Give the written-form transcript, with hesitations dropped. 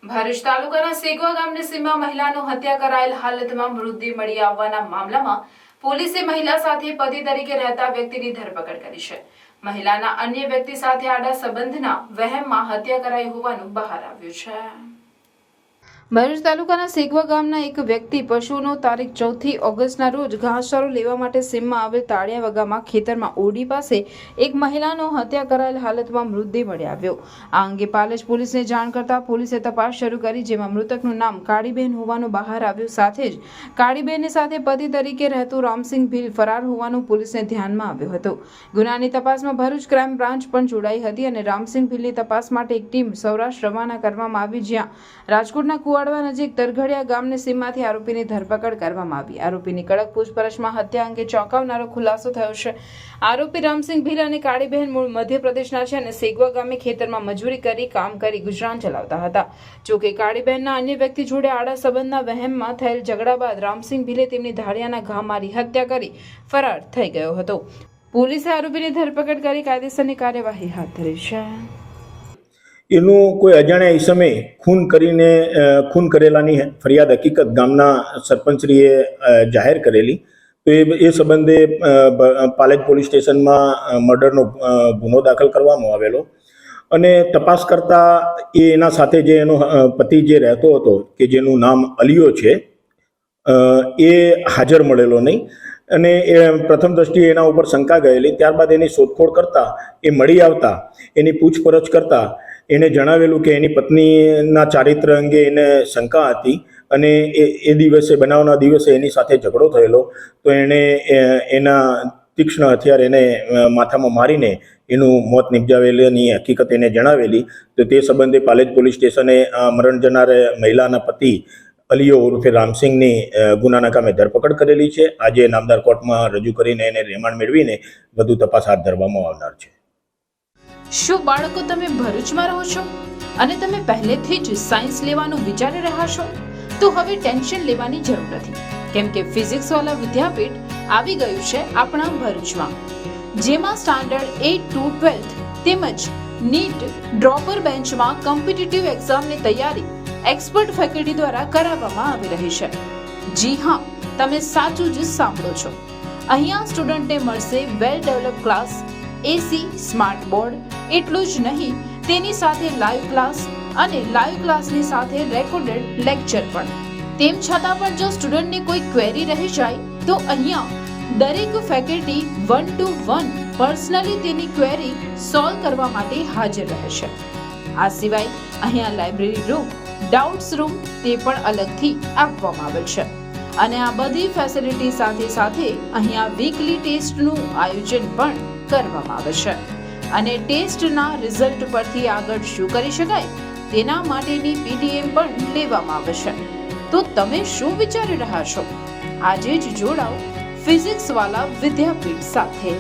ભરૂચ તાલુકાના સેગવા ગામની સીમમાં મહિલાનો હત્યા કરાયેલ હાલતમાં મૃતદેહ મળી આવવાના મામલામાં પોલીસે મહિલા સાથે પતિ તરીકે રહેતા વ્યક્તિની ધરપકડ કરી છે। મહિલાના અન્ય વ્યક્તિ સાથે આડા સંબંધના વહેમમાં હત્યા કરાઈ હોવાનું બહાર આવ્યું છે। ભરૂચ તાલુકાના સેગવા ગામના એક વ્યક્તિ પશુનો તારીખ 4 ઓગસ્ટના રોજ ઘાસચારો લેવા માટે સીમમાં આવેલ તાળિયા વગામાં ખેતરમાં ઓરડી પાસે એક મહિલાનો હત્યા કરાયેલ હાલતમાં મૃતદેહ મળી આવ્યો। આ અંગે પાલેજ પોલીસને જાણ કરતા પોલીસે તપાસ શરૂ કરી, જેમાં મૃતકનું નામ કાળીબેન હોવાનું બહાર આવ્યું। સાથે જ કાળીબેનની સાથે પતિ તરીકે રહેતું રામસિંહ ભીલ ફરાર હોવાનું પોલીસને ધ્યાનમાં આવ્યું હતું। ગુનાની તપાસમાં ભરૂચ ક્રાઇમ બ્રાન્ચ પણ જોડાઈ હતી અને રામસિંહ ભીલની તપાસ માટે એક ટીમ સૌરાષ્ટ્ર રવાના કરવામાં આવી, જ્યાં રાજકોટના કુવાડવા નજીક તરઘડિયા ગામની સીમમાંથી આરોપીની ધરપકડ કરવામાં આવી। આરોપીની કડક પૂછપરછમાં હત્યા અંગે ચોંકાવનારો ખુલાસો થયો છે। આરોપી રામસિંહ ભીલ અને કાળીબહેન મૂળ મધ્યપ્રદેશના છે અને સેગવા ગામે ખેતરમાં મજૂરી કરી કામ કરી ગુજરાન ચલાવતા હતા। જોકે કાળીબહેનના અન્ય વ્યક્તિ જોડે આડા સંબંધના વહેમમાં થયેલ ઝઘડા બાદ રામસિંહ ભીલે તેમની ધાડિયાના ઘા મારી હત્યા કરી ફરાર થઈ ગયો હતો। પોલીસે આરોપીની ધરપકડ કરી કાયદેસરની કાર્યવાહી હાથ ધરી છે। એનું કોઈ અજાણ્યા ઈસમે ખૂન કરેલાની ફરિયાદ હકીકત ગામના સરપંચશ્રીએ જાહેર કરેલી, તો એ સંબંધે પાલેજ પોલીસ સ્ટેશનમાં મર્ડરનો ગુનો દાખલ કરવામાં આવેલો અને તપાસ કરતા એના સાથે જે એનો પતિ જે રહેતો હતો કે જેનું નામ અલિયો છે, એ હાજર મળેલો નહીં અને એ પ્રથમ દ્રષ્ટિએ એના ઉપર શંકા ગયેલી। ત્યારબાદ એની શોધખોળ કરતા એ મળી આવતા એની પૂછપરછ કરતા એને જણાવેલું કે એની પત્નીના ચારિત્ર અંગે એને શંકા હતી અને એ દિવસે બનાવના દિવસે એની સાથે ઝઘડો થયેલો, તો એણે એના તીક્ષ્ણ હથિયાર એને માથામાં મારીને એનું મોત નિપજાવેલીની હકીકત એને જણાવેલી। તો તે સંબંધે પાલેજ પોલીસ સ્ટેશને મરણ જનાર મહિલાના પતિ અલિયો ઉર્ફે રામસિંહની ગુનાના કામે ધરપકડ કરેલી છે। આજે નામદાર કોર્ટમાં રજૂ કરીને એને રિમાન્ડ મેળવીને વધુ તપાસ હાથ ધરવામાં આવનાર છે। શું બાળકો, તમે ભરૂચમાં રહો છો અને તમે પહેલેથી જ સાયન્સ લેવાનું વિચારી રહ્યા છો? તો હવે ટેન્શન લેવાની જરૂર નથી, કેમ કે ફિઝિક્સ વાળા વિદ્યાપીઠ આવી ગયું છે આપણા ભરૂચમાં, જેમાં સ્ટાન્ડર્ડ 8 to 12 તેમજ નીટ ડ્રોપર બેન્ચમાં કોમ્પિટિટિવ એક્ઝામની તૈયારી એક્સપર્ટ ફેકલ્ટી દ્વારા કરાવવામાં આવી રહી છે। જી હા, તમે સાચું જ સાંભળો છો। અહીંયા સ્ટુડન્ટને મળશે વેલ ડેવલપ ક્લાસ, એસી, સ્માર્ટ બોર્ડ। એટલું જ નહીં, તેની સાથે લાઈવ ક્લાસ અને લાઈવ ક્લાસની સાથે રેકોર્ડેડ લેક્ચર પણ। તેમ છતાં પણ જો સ્ટુડન્ટને કોઈ ક્વેરી રહી જાય તો અહીંયા દરેક ફેકલ્ટી 1 to 1 પર્સનલી તેની ક્વેરી સોલ્વ કરવા માટે હાજર રહે છે। આ સિવાય અહીંયા લાઇબ્રેરી રૂમ, ડાઉટ્સ રૂમ તે પણ અલગથી આપવામાં આવેલ છે અને આ બધી ફેસિલિટી સાથે સાથે અહીંયા વીકલી ટેસ્ટનું આયોજન પણ કરવામાં આવે છે અને ટેસ્ટના રિઝલ્ટ પરથી આગળ શું કરી શકાય તેના માટેની પીટીએમ પણ લેવામાં આવે છે। તો તમે શું વિચારી રહ્યા છો? આજે જ જોડાઓ ફિઝિક્સ વાળા વિદ્યાપીઠ સાથે।